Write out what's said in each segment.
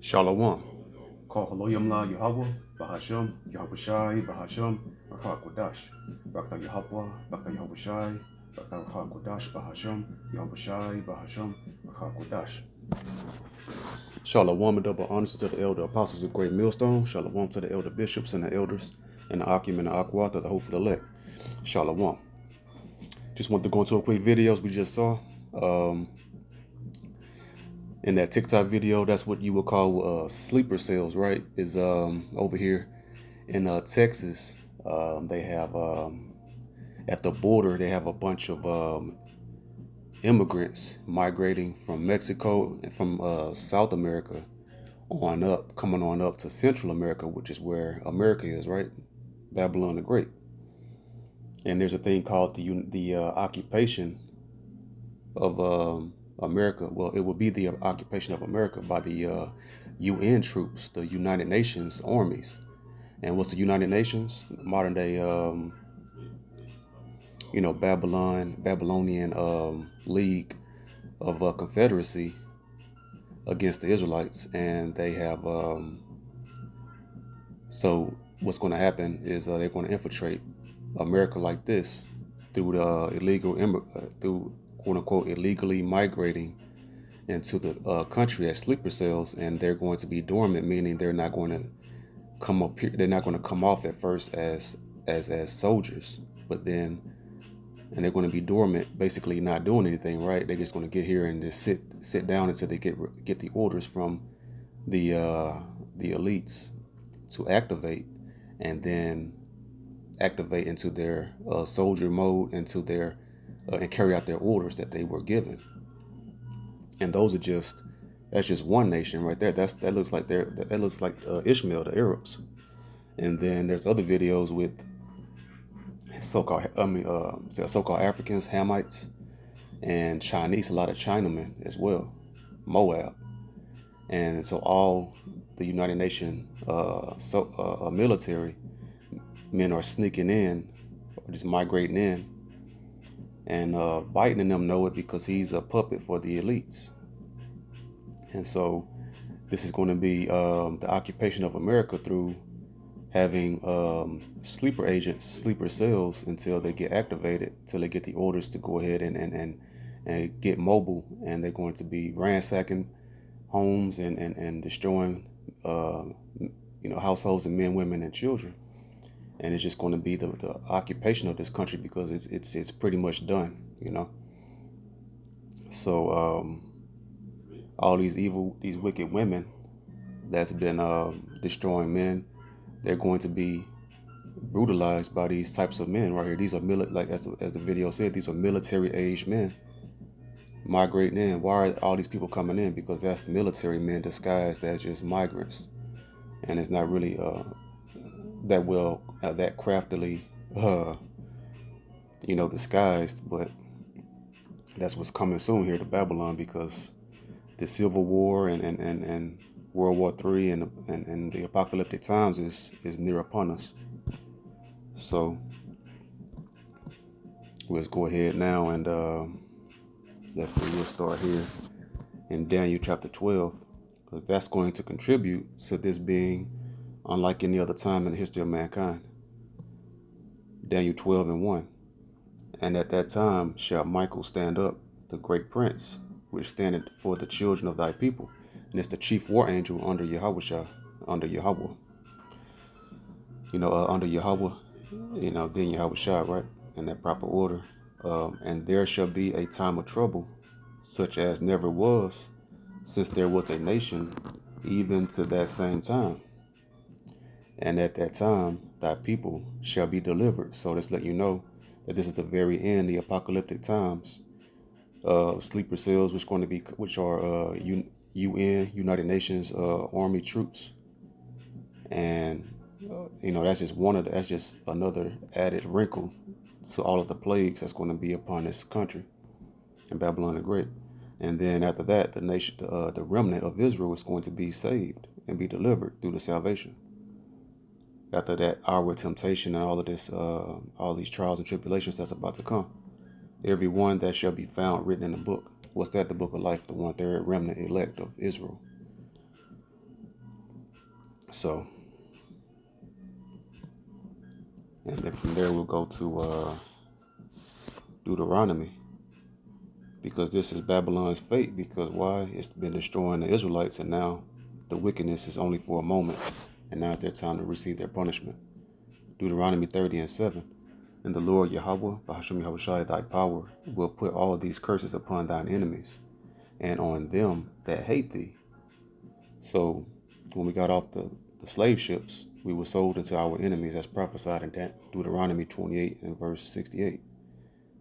Shalom. Call Haloyam La Yahweh, Bahasham, Yahweh Shai, Bahasham, Rakha Kodash, Bakta Yahweh, Bakta Yahweh Shai, Bakta Rakha Kodash, Bahasham, Yahweh Shai, Bahasham, Rakha Kodash. Shalom and double honors to the elder apostles of Great Millstone. Shalom to the elder bishops and the elders and the Akim and the Aquat of the hopeful elect. Shalom. Just want to go into a quick videos we just saw. In that TikTok video, that's what you would call sleeper cells, right? Is over here in Texas. They have at the border, they have a bunch of immigrants migrating from Mexico and from South America on up, coming on up to Central America, which is where America is, right? Babylon the Great. And there's a thing called the occupation of America. Well, it will be the occupation of America by the UN troops, the United Nations armies. And what's the United Nations? Modern day, Babylonian League of Confederacy against the Israelites. And they have, so what's going to happen is they're going to infiltrate America like this through the through quote unquote illegally migrating into the country as sleeper cells, and they're going to be dormant, meaning they're not going to come up here. They're not going to come off at first as soldiers, but then, and they're going to be dormant, basically not doing anything, right? They're just going to get here and just sit down until they get the orders from the elites to activate, and then activate into their soldier mode, into their and carry out their orders that they were given. And those are that's just one nation right there. That looks like Ishmael, the Arabs. And then there's other videos with so-called Africans, Hamites, and Chinese, a lot of Chinamen as well, Moab. And so all the United Nations military men are sneaking in, or just migrating in, and Biden and them know it because he's a puppet for the elites. And so this is going to be the occupation of America through having sleeper agents, sleeper cells, until they get activated, till they get the orders to go ahead and get mobile, and they're going to be ransacking homes and destroying households and men, women, and children. And it's just going to be the occupation of this country because it's pretty much done, So all these wicked women that's been destroying men, they're going to be brutalized by these types of men right here. These are as the video said, these are military-aged men migrating in. Why are all these people coming in? Because that's military men disguised as just migrants, and it's not really that craftily disguised, but that's what's coming soon here to Babylon, because the Civil War and World War III and the apocalyptic times is near upon us. So let's go ahead now and let's see, we'll start here in Daniel chapter 12, because that's going to contribute to this being unlike any other time in the history of mankind. Daniel 12:1. And at that time shall Michael stand up, the great prince, which standeth for the children of thy people. And it's the chief war angel under Yahushua, under Yahweh. Under Yahweh, then Yahweh Shah, right? In that proper order. And there shall be a time of trouble, such as never was, since there was a nation, even to that same time. And at that time, thy people shall be delivered. So let's let you know that this is the very end, the apocalyptic times. Sleeper cells, which are UN, United Nations Army troops, and that's just another added wrinkle to all of the plagues that's going to be upon this country in Babylon the Great. And then after that, the nation, the remnant of Israel is going to be saved and be delivered through the salvation. After that hour of temptation and all of this, all these trials and tribulations that's about to come, every one that shall be found written in the book. What's that? The book of life, the 1/3 remnant elect of Israel. So, and then from there we'll go to Deuteronomy, because this is Babylon's fate. Because why? It's been destroying the Israelites, and now the wickedness is only for a moment, and now it's their time to receive their punishment. Deuteronomy 30:7. And the Lord Yahweh, Bahasham Yahushai, thy power, will put all these curses upon thine enemies, and on them that hate thee. So when we got off the slave ships, we were sold into our enemies, as prophesied in Deuteronomy 28 and verse 68.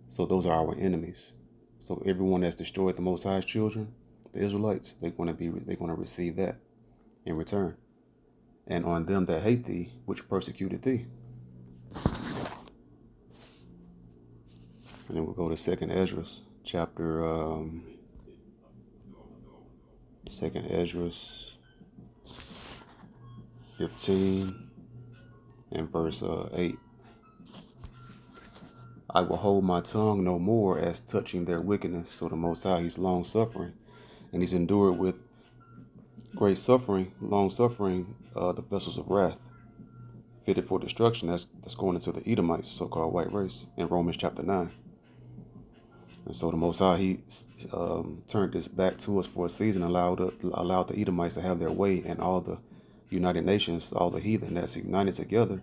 So those are our enemies. So everyone that's destroyed the Most High's children, the Israelites, they're going to receive that in return. And on them that hate thee, which persecuted thee. And then we'll go to 2nd Ezra, chapter 2nd Ezra 15 and verse 8. I will hold my tongue no more as touching their wickedness. So the Most High, he's long suffering, and he's endured with great suffering, long suffering, the vessels of wrath, fitted for destruction. That's going into the Edomites, so-called white race, in Romans chapter 9. And so the Most High, he turned this back to us for a season, allowed the Edomites to have their way, and all the United Nations, all the heathen that's united together.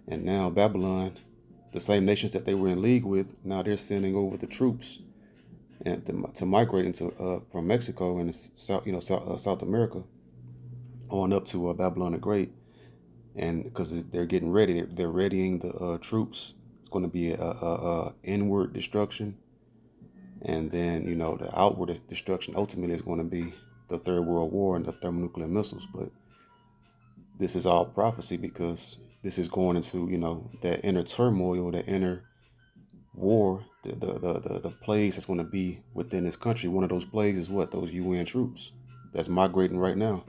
And now Babylon, the same nations that they were in league with, now they're sending over the troops and to migrate into from Mexico and South America on up to Babylon the Great, and because they're getting ready, they're readying the troops. It's going to be a inward destruction, and then the outward destruction ultimately is going to be the Third World War and the thermonuclear missiles. But this is all prophecy, because this is going into that inner turmoil, that inner war, the plagues that's going to be within this country. One of those plagues is what? Those UN troops that's migrating right now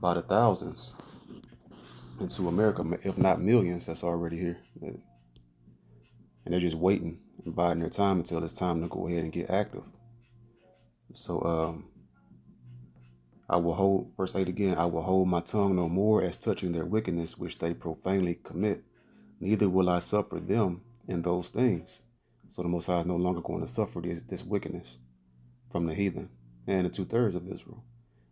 by the thousands into America, if not millions, that's already here. And they're just waiting and biding their time until it's time to go ahead and get active. So I will hold, verse 8 again, I will hold my tongue no more as touching their wickedness which they profanely commit, neither will I suffer them in those things. So the Most High is no longer going to suffer this wickedness from the heathen and the 2/3 of Israel,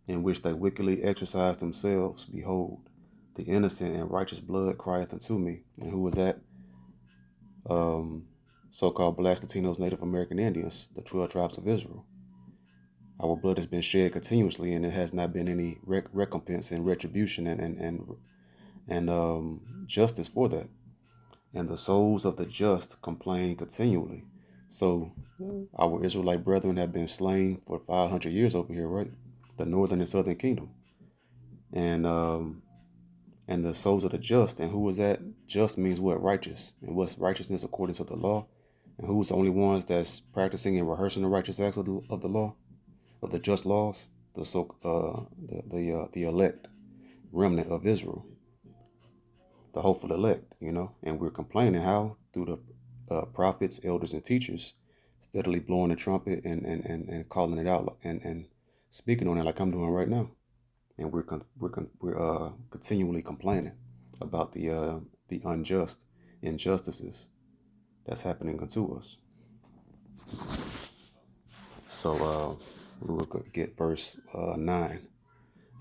in which they wickedly exercise themselves. Behold, the innocent and righteous blood crieth unto me. And who was that? So-called Blacks, Latinos, Native American Indians, the 12 tribes of Israel. Our blood has been shed continuously, and it has not been any recompense and retribution and justice for that. And the souls of the just complain continually. So our Israelite brethren have been slain for 500 years over here, right? The northern and southern kingdom. And the souls of the just. And who was that? Just means what? Righteous. And what's righteousness according to the law? And who's the only ones that's practicing and rehearsing the righteous acts of the law, of the just laws? The elect remnant of Israel, the hopeful elect, and we're complaining how? Through the prophets, elders, and teachers steadily blowing the trumpet and calling it out and speaking on it like I'm doing right now. And we're continually complaining about the unjust injustices that's happening unto us. So we will get verse 9.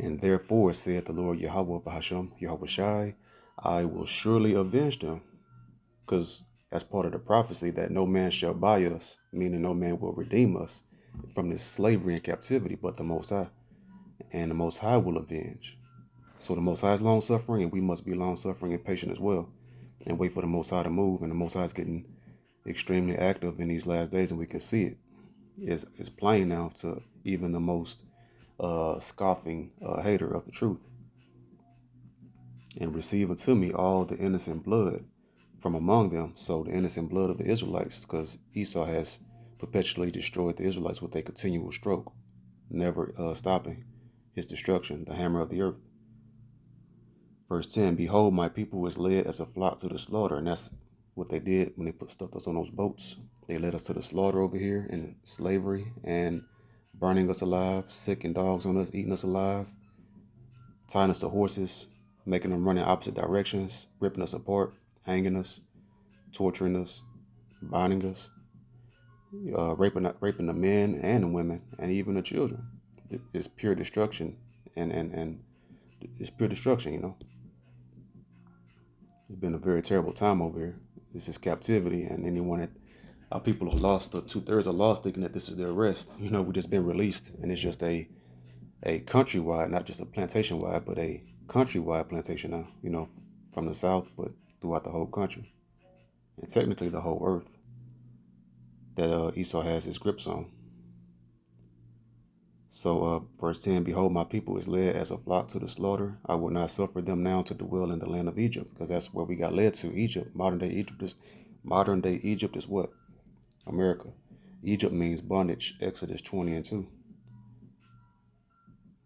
And therefore said the Lord Yahweh Bahasham, Yahweh Shai, I will surely avenge them. Because that's part of the prophecy that no man shall buy us, meaning no man will redeem us from this slavery and captivity, but the Most High. And the Most High will avenge. So the Most High is long suffering, and we must be long suffering and patient as well, and wait for the Most High to move. And the Most High is getting extremely active in these last days, and we can see it. It's plain now to even the most scoffing hater of the truth. And receive unto me all the innocent blood from among them. So the innocent blood of the Israelites, because Esau has perpetually destroyed the Israelites with a continual stroke, never stopping his destruction, the hammer of the earth. Verse 10, behold, my people is led as a flock to the slaughter. And that's what they did when they stuffed us on those boats. They led us to the slaughter over here in slavery and burning us alive, sicking dogs on us, eating us alive, tying us to horses, making them run in opposite directions, ripping us apart, hanging us, torturing us, binding us, raping the men and the women and even the children. It's pure destruction, and it's pure destruction, you know. It's been a very terrible time over here. This is captivity, and anyone that our people are lost, 2/3 are lost, thinking that this is their rest. You know, we just been released, and it's just a countrywide, not just a plantation wide, but a countrywide plantation now. You know, from the south, but throughout the whole country, and technically the whole earth that Esau has his grips on. So verse 10, behold, my people is led as a flock to the slaughter. I will not suffer them now to dwell in the land of Egypt, because that's where we got led to. Egypt, modern day Egypt is what? America. Egypt means bondage, Exodus 20:2.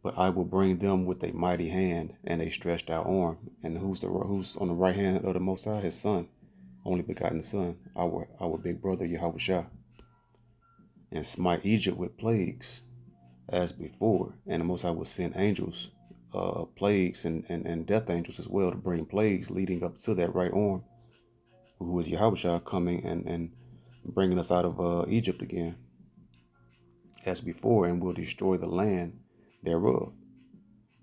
But I will bring them with a mighty hand and a stretched out arm. And who's on the right hand of the Most High? His Son, only begotten Son, our big brother Yahweh Shah. And smite Egypt with plagues as before. And the Most High will send angels, plagues and death angels as well, to bring plagues leading up to that right arm, who is Yahweh Shah, coming and bringing us out of Egypt again as before, and will destroy the land thereof.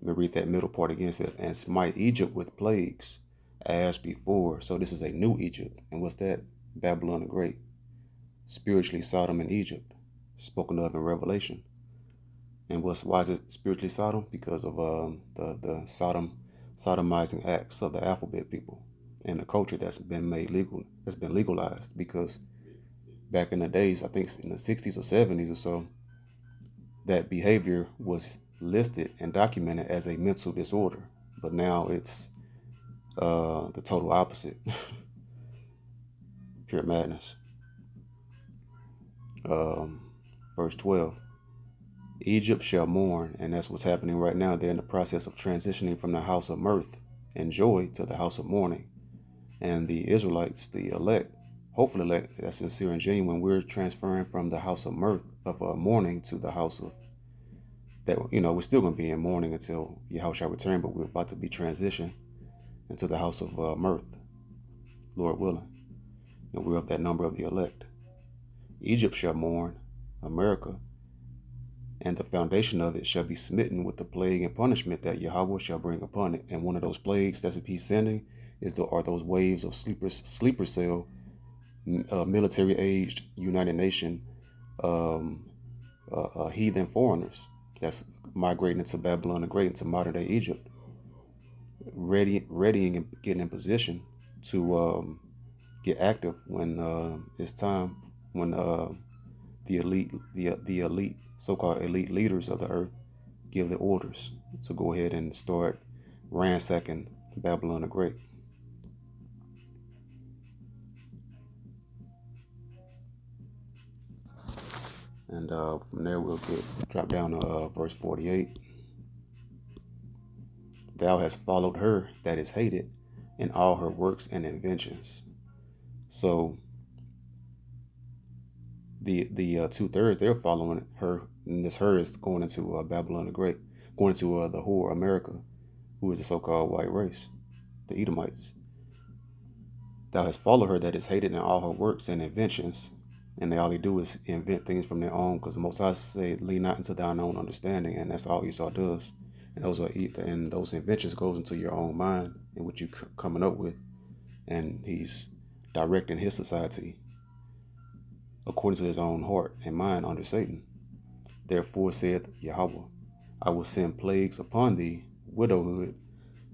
Let me read that middle part again. It says, and smite Egypt with plagues as before. So this is a new Egypt. And what's that? Babylon the Great. Spiritually Sodom and Egypt, spoken of in Revelation. And why is it spiritually Sodom? Because of the sodomizing acts of the alphabet people and the culture that's been made legal, that's been legalized. Because back in the days, I think in the 60s or 70s or so, that behavior was listed and documented as a mental disorder. But now it's the total opposite. Pure madness. Verse 12. Egypt shall mourn, and that's what's happening right now. They're in the process of transitioning from the house of mirth and joy to the house of mourning. And the Israelites, the elect, hopefully elect, that's sincere and genuine, we're transferring from the house of mirth, of mourning, to the house of that. You know, we're still going to be in mourning until Yahweh shall return, but we're about to be transitioned into the house of mirth, Lord willing. And we're of that number of the elect. Egypt shall mourn, America, and the foundation of it shall be smitten with the plague and punishment that Yahweh shall bring upon it. And one of those plagues that's he's sending are those waves of sleeper cell, military-aged United Nation heathen foreigners that's migrating into Babylon the Great, into modern-day Egypt, readying and getting in position to get active when it's time, when the elite, so-called elite leaders of the earth give the orders to go ahead and start ransacking Babylon the Great. And from there we'll drop down to verse 48. Thou hast followed her that is hated in all her works and inventions. So the 2/3, they're following her, and this her is going into Babylon the Great, going into the whore America, who is the so-called white race, the Edomites. Thou hast followed her that is hated in all her works and inventions. And all they do is invent things from their own, because the Most High say, lean not into thine own understanding, and that's all Esau does. and those inventions goes into your own mind and what you coming up with, and he's directing his society according to his own heart and mind under Satan. Therefore saith Yahweh, I will send plagues upon thee, widowhood,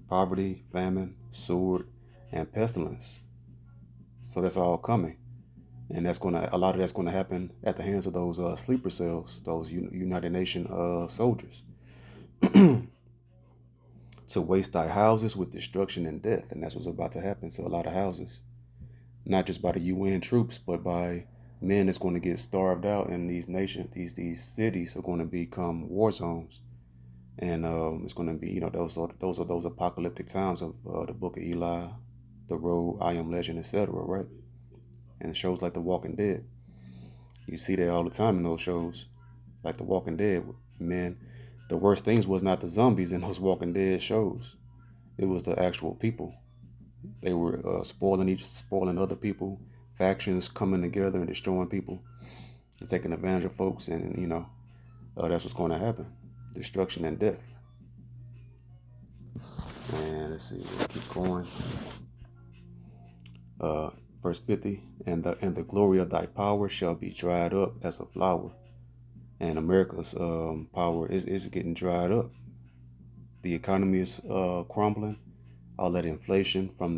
poverty, famine, sword, and pestilence. So that's all coming, and a lot of that's gonna happen at the hands of those sleeper cells, those United Nation soldiers, to waste thy houses with destruction and death, and that's what's about to happen to a lot of houses, not just by the UN troops, but by men that's going to get starved out, and these nations, these cities are going to become war zones, and it's going to be those apocalyptic times of the Book of Eli, the Road, I Am Legend, etc. Right? And shows like The Walking Dead, you see that all the time in those shows, like The Walking Dead. Man, the worst things was not the zombies in those Walking Dead shows; it was the actual people. They were spoiling other people, factions coming together and destroying people and taking advantage of folks, and that's what's going to happen: destruction and death. And let's see, we'll keep going. Verse 50, and the glory of thy power shall be dried up as a flower. And America's power is getting dried up. The economy is crumbling. All that inflation from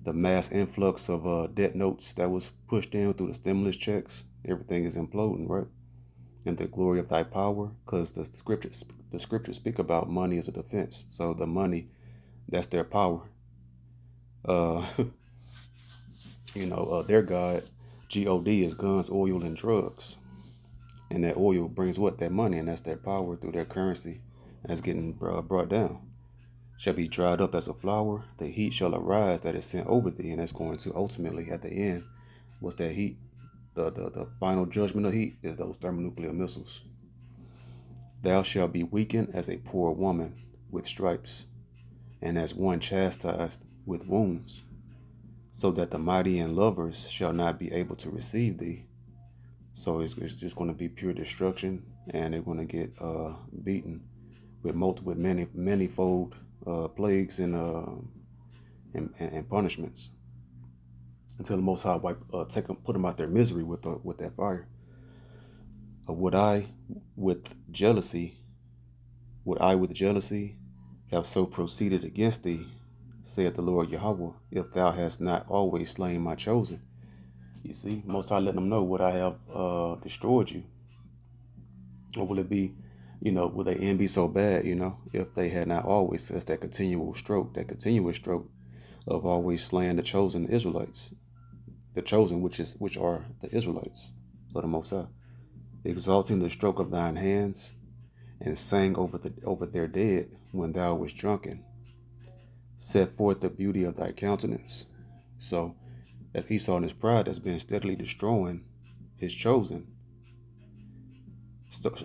the mass influx of debt notes that was pushed in through the stimulus checks, everything is imploding, right? And the glory of thy power, because the scriptures speak about money as a defense. So the money, that's their power. Uh, their God, God, is guns, oil, and drugs. And that oil brings what? That money, and that's their power through their currency. And that's getting brought down. Shall be dried up as a flower. The heat shall arise that is sent over thee. And that's going to ultimately, at the end, what's that heat? The final judgment of heat is those thermonuclear missiles. Thou shalt be weakened as a poor woman with stripes, and as one chastised with wounds, so that the mighty and lovers shall not be able to receive thee. So it's just going to be pure destruction, and they're going to get beaten with manifold plagues and punishments until the Most High put them out their misery with that fire. Would I with jealousy have so proceeded against thee, saith the Lord Yahweh, if thou hast not always slain my chosen? You see, Most High letting them know, would I have destroyed you? Or will it be, will the end be so bad, if they had not always, that's that continuous stroke of always slaying the chosen Israelites, the chosen, which are the Israelites of the Most High, exalting the stroke of thine hands, and sang over their dead when thou wast drunken, set forth the beauty of thy countenance. So, as Esau in his pride has been steadily destroying his chosen,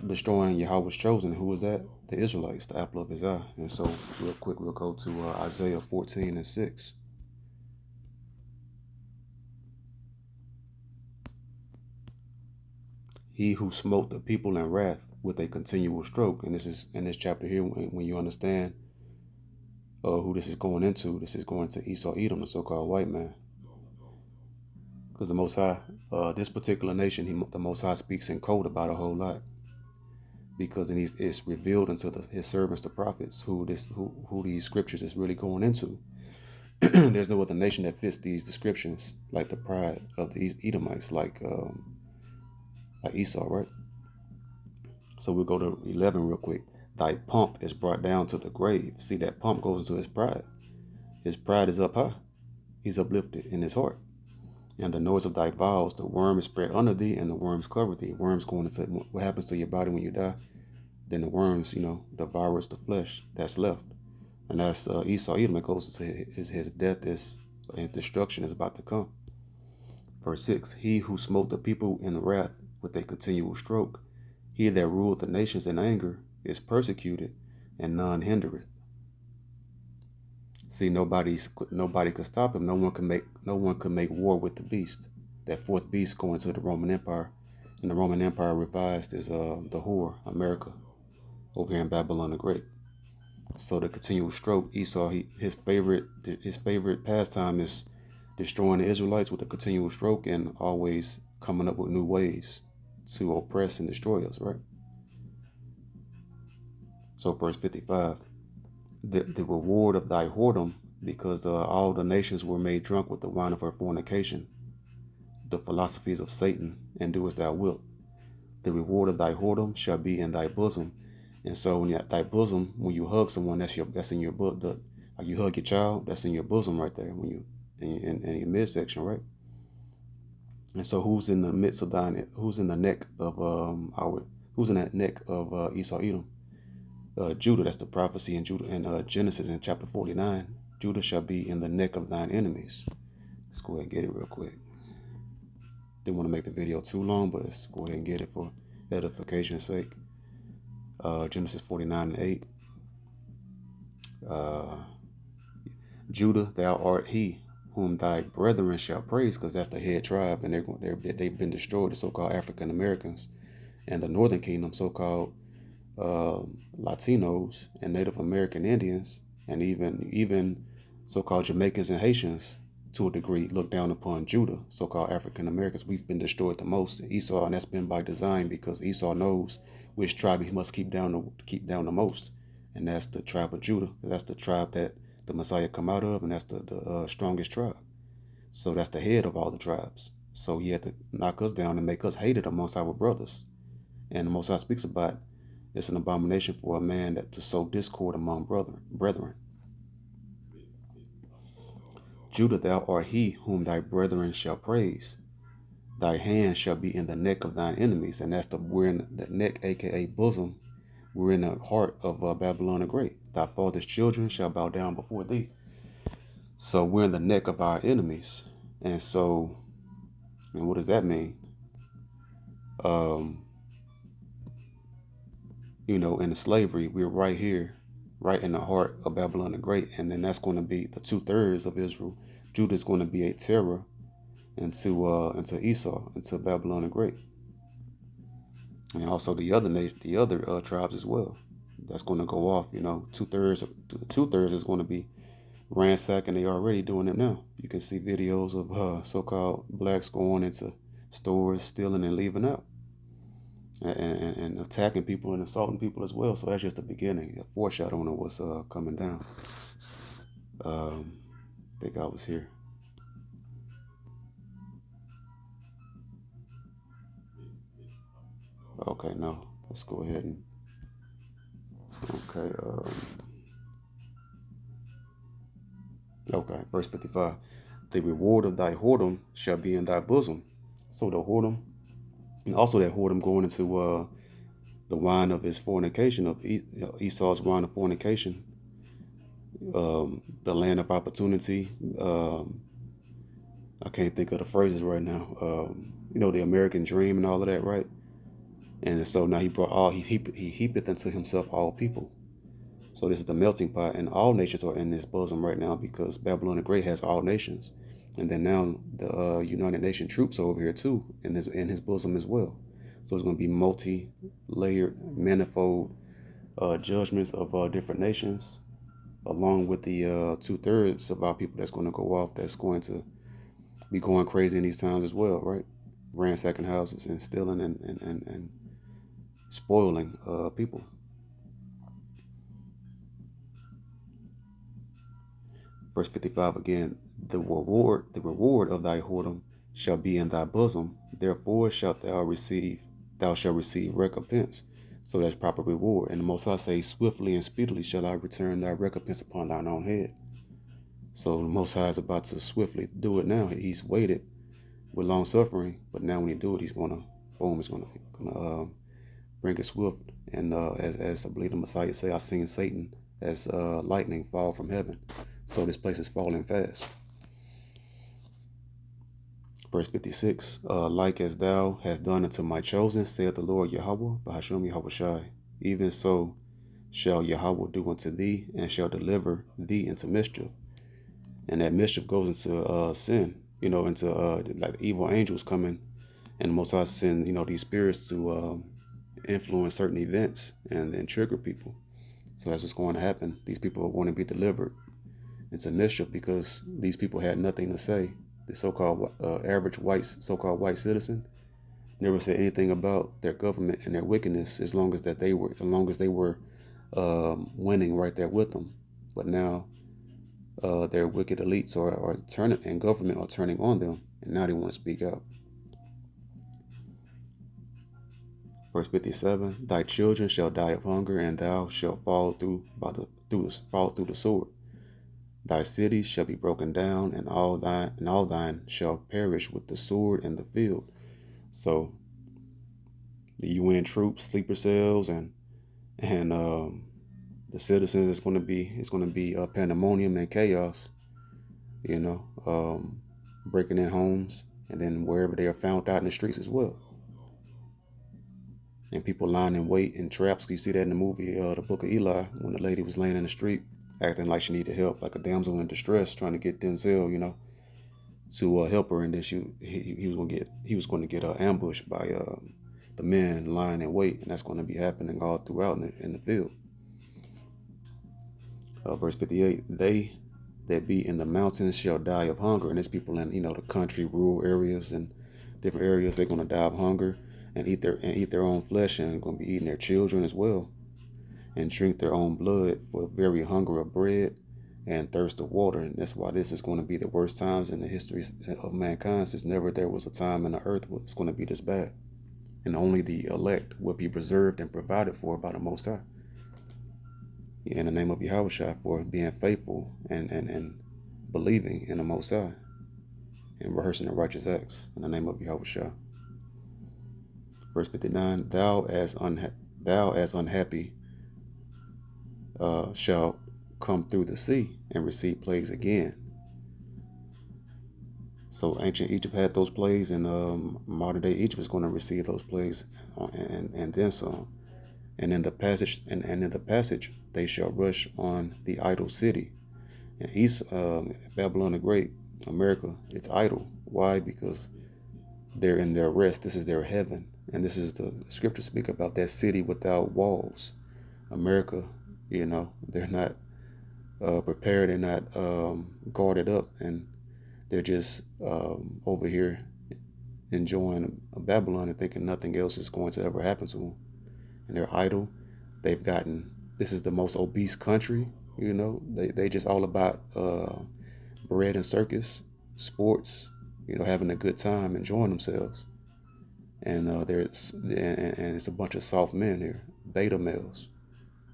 destroying Yahweh's chosen. Who was that? The Israelites, the apple of his eye. And so, real quick, we'll go to Isaiah 14:6. He who smote the people in wrath with a continual stroke. And this is in this chapter here, when you understand who this is going into, this is going to Esau Edom, the so-called white man. Because the Most High, this particular nation, the Most High speaks in code about a whole lot. Because it's revealed unto his servants, the prophets, who these scriptures is really going into. There's no other nation that fits these descriptions, like the pride of these Edomites, like Esau, right? So we'll go to 11 real quick. Thy pomp is brought down to the grave. See, that pomp goes into his pride. His pride is up high. He's uplifted in his heart. And the noise of thy vows, the worm is spread under thee, and the worms cover thee. Worms going into what happens to your body when you die. Then the worms, devours the flesh that's left. And that's Esau Edom. It goes into his death and destruction is about to come. Verse 6, he who smote the people in wrath with a continual stroke, he that ruled the nations in anger is persecuted, and none hindereth. See, nobody could stop him. No one could make war with the beast. That fourth beast going to the Roman Empire, and the Roman Empire revised as the whore, America, over here in Babylon the Great. So the continual stroke, Esau, his favorite pastime is destroying the Israelites with a continual stroke and always coming up with new ways to oppress and destroy us, right? So verse 55, the reward of thy whoredom, because all the nations were made drunk with the wine of her fornication, the philosophies of Satan, and do as thou wilt. The reward of thy whoredom shall be in thy bosom. And so when you're at thy bosom, when you hug someone, that's in your book. Like you hug your child, that's in your bosom right there. When you in your midsection, right? And so who's in the midst of thine? Who's in the neck of our? Who's in that neck of Esau Edom? Judah. That's the prophecy in Judah in Genesis in chapter 49. Judah shall be in the neck of thine enemies. Let's go ahead and get it real quick. Didn't want to make the video too long, but let's go ahead and get it for edification's sake. Genesis 49:8. Judah, thou art he whom thy brethren shall praise, because that's the head tribe, and they've been destroyed, the so-called African Americans, and the Northern Kingdom, so-called Latinos and Native American Indians, and even so-called Jamaicans and Haitians, to a degree, look down upon Judah, so-called African Americans. We've been destroyed the most. Esau, and that's been by design, because Esau knows which tribe he must keep down the most, and that's the tribe of Judah. That's the tribe that the Messiah come out of, and that's the strongest tribe. So that's the head of all the tribes. So he had to knock us down and make us hated amongst our brothers. And the Most High speaks about it's an abomination for a man to sow discord among brethren. Judah, thou art he whom thy brethren shall praise. Thy hand shall be in the neck of thine enemies. And we're in the neck, aka bosom. We're in the heart of Babylon the Great. Thy father's children shall bow down before thee. So we're in the neck of our enemies. And what does that mean? In the slavery, we're right here, right in the heart of Babylon the Great. And then that's going to be the 2/3 of Israel. Judah is going to be a terror into Esau, into Babylon the Great. And also the other tribes as well. That's going to go off. 2/3 is going to be ransacking. They already doing it now. You can see videos of so-called blacks going into stores, stealing and leaving out, and attacking people and assaulting people as well. So that's just the beginning, a foreshadowing of what's coming down. I think I was here. Okay, no. Let's go ahead and okay, verse 55. The reward of thy whoredom shall be in thy bosom. So the whoredom, and also that whoredom going into the wine of his fornication, of Esau's wine of fornication, the land of opportunity. I can't think of the phrases right now. The American dream and all of that, right? And so now he heapeth unto himself all people. So this is the melting pot, and all nations are in this bosom right now, because Babylon the Great has all nations. And then now the United Nations troops are over here too, in his bosom as well. So it's going to be multi-layered, manifold judgments of different nations, along with the 2/3 of our people that's going to go off, that's going to be going crazy in these times as well, right? Ransacking houses and stealing and spoiling people. Verse 55 again, the reward of thy whoredom shall be in thy bosom, therefore thou shalt receive recompense. So that's proper reward. And the Most High say, swiftly and speedily shall I return thy recompense upon thine own head. So the Most High is about to swiftly do it now. He's waited with long suffering, but now when he do it, he's gonna bring it swift. And as I believe the Messiah say, I seen Satan as lightning fall from heaven. So this place is falling fast. Verse 56, like as thou hast done unto my chosen, saith the Lord Yahweh, Bahasham Yahweh Shai, even so shall Yahweh do unto thee, and shall deliver thee into mischief. And that mischief goes into sin, into like evil angels coming, and the Most High send, these spirits to influence certain events and then trigger people. So that's what's going to happen. These people are going to be delivered. It's a mischief because these people had nothing to say. The so-called average white, so-called white citizen, never said anything about their government and their wickedness, as long as they were winning right there with them. But now their wicked elites are turning, and government are turning on them, and now they want to speak out. Verse 57: Thy children shall die of hunger, and thou shalt fall through the sword. Thy cities shall be broken down, and all thine shall perish with the sword in the field. So the UN troops, sleeper cells, and the citizens, it's going to be pandemonium and chaos. You know, breaking in homes, and then wherever they are found out in the streets as well. And people lying in wait in traps. You see that in the movie, The Book of Eli, when the lady was laying in the street, acting like she needed help, like a damsel in distress, trying to get Denzel, to help her, and then he was going to get ambushed by the men lying in wait, and that's going to be happening all throughout in the field. Verse 58: They that be in the mountains shall die of hunger, and there's people in the country, rural areas, and different areas. They're going to die of hunger and eat their own flesh, and going to be eating their children as well, and drink their own blood, for very hunger of bread and thirst of water. And that's why this is going to be the worst times in the history of mankind, since never there was a time in the earth where it's going to be this bad. And only the elect will be preserved and provided for by the Most High. In the name of Yahushua, for being faithful and believing in the Most High and rehearsing the righteous acts in the name of Yahushua. Verse 59: Thou as unhappy shall come through the sea and receive plagues again. So ancient Egypt had those plagues, and modern day Egypt is going to receive those plagues, and then some. And in the passage, they shall rush on the idol city. And Babylon the Great, America, it's idle. Why? Because they're in their rest. This is their heaven, and this is the scriptures speak about that city without walls. America, they're not prepared, they're not guarded up, and they're just over here enjoying Babylon and thinking nothing else is going to ever happen to them. And they're idle. This is the most obese country. They just all about bread and circus, sports, having a good time, enjoying themselves. And it's a bunch of soft men here, beta males,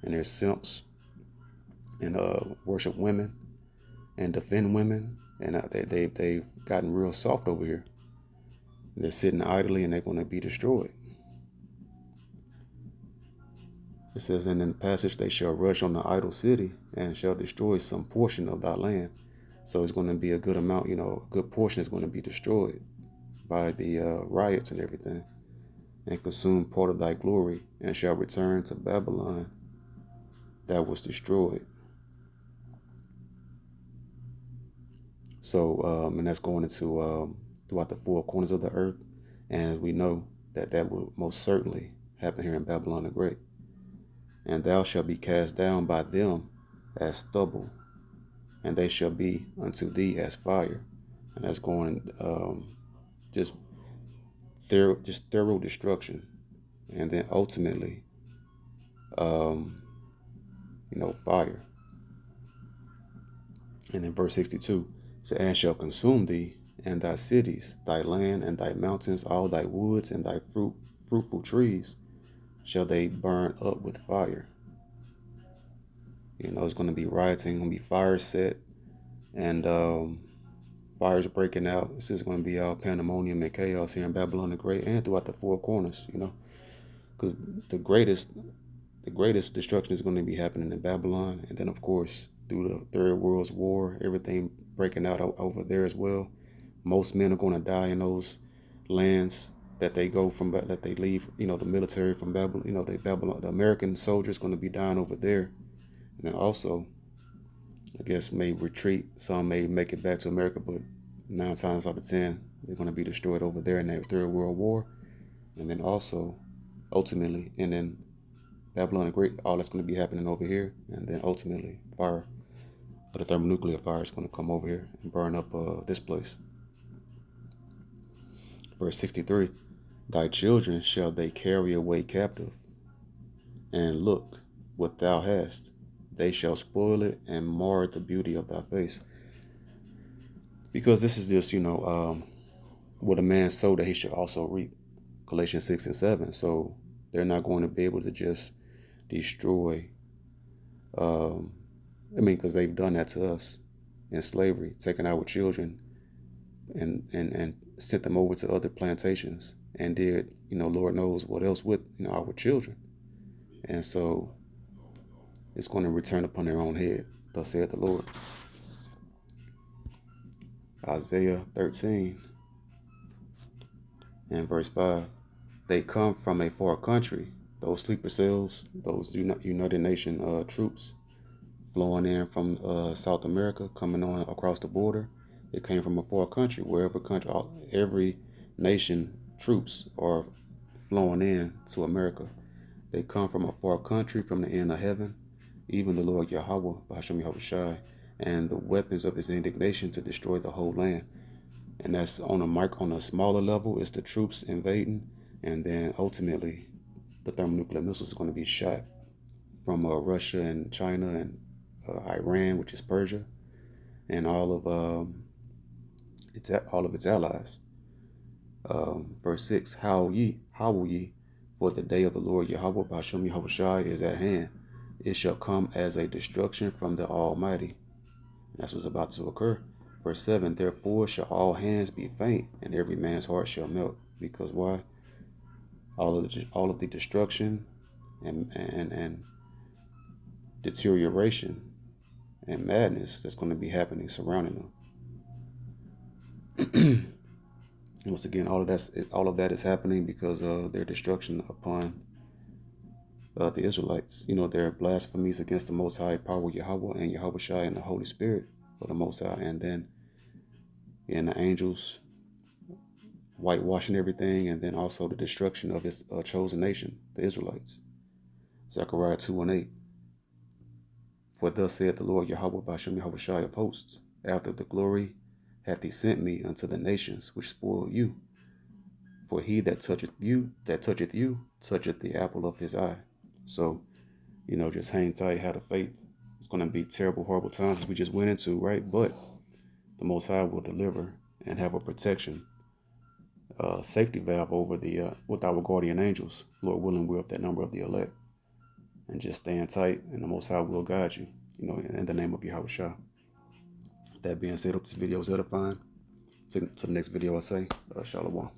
and there's simps, and worship women and defend women, and they've gotten real soft over here. They're sitting idly, and they're going to be destroyed. It says, and in the passage, they shall rush on the idol city and shall destroy some portion of thy land. So it's going to be a good amount, a good portion is going to be destroyed by the riots and everything, and consume part of thy glory, and shall return to Babylon that was destroyed. So, and that's going into throughout the four corners of the earth. And we know that will most certainly happen here in Babylon the Great. And thou shalt be cast down by them as stubble, and they shall be unto thee as fire. And that's going just thorough destruction. And then ultimately, fire. And in verse 62, it says, and shall consume thee, and thy cities, thy land, and thy mountains, all thy woods, and thy fruitful trees, shall they burn up with fire. It's going to be rioting, going to be fires set, and fires breaking out. This is going to be all pandemonium and chaos here in Babylon the Great and throughout the four corners, because the greatest destruction is going to be happening in Babylon, and then of course through the Third World War, everything breaking out over there as well. Most men are going to die in those lands that they leave. The military from Babylon. The American soldiers going to be dying over there, and then also, I guess, may retreat. Some may make it back to America, but 9 times out of 10, they're going to be destroyed over there in that Third World War, and then also, ultimately, and then Babylon the Great, all that's going to be happening over here, and then ultimately fire, the thermonuclear fire is going to come over here and burn up this place. Verse 63, thy children shall they carry away captive, and look what thou hast. They shall spoil it and mar the beauty of thy face. Because this is just, what a man sowed that he should also reap. Galatians 6 and 7. So they're not going to be able to just destroy, because they've done that to us in slavery, taking our children and sent them over to other plantations and did, Lord knows what else with, our children. And so it's going to return upon their own head, thus saith the Lord. Isaiah 13 and verse 5. They come from a far country, those sleeper cells, those United Nations troops flowing in from South America, coming on across the border. It came from a far country, wherever country, every nation troops are flowing in to America. They come from a far country, from the end of heaven, even the Lord Yahweh, Bahashem Yahushai, and the weapons of his indignation to destroy the whole land. And that's on a smaller level, it's the troops invading, and then ultimately the thermonuclear missiles are going to be shot from Russia and China and Iran, which is Persia, and all of its allies. Verse 6, howl ye, for the day of the Lord Yahweh Bahashem Yahushai is at hand. It shall come as a destruction from the Almighty. And that's what's about to occur. Verse 7, therefore shall all hands be faint, and every man's heart shall melt. Because why? All of the destruction and deterioration and madness that's going to be happening surrounding them. Once again, all of that is happening because of their destruction upon the Israelites. Their blasphemies against the Most High power Yahweh and Yahushua and the Holy Spirit of the Most High, and then the angels whitewashing everything, and then also the destruction of his chosen nation, the Israelites. Zechariah 2 and 8. For thus saith the Lord Yahweh Bashem Yahushai of hosts, after the glory hath he sent me unto the nations which spoil you. For he that toucheth you, toucheth the apple of his eye. So, just hang tight, have the faith. It's going to be terrible, horrible times as we just went into, right? But the Most High will deliver and have a protection, safety valve over with our guardian angels. Lord willing, we're of that number of the elect. And just stand tight, and the Most High will guide you, in the name of Yahushua. That being said, hope this video is edifying. To the next video, I say, Shalom.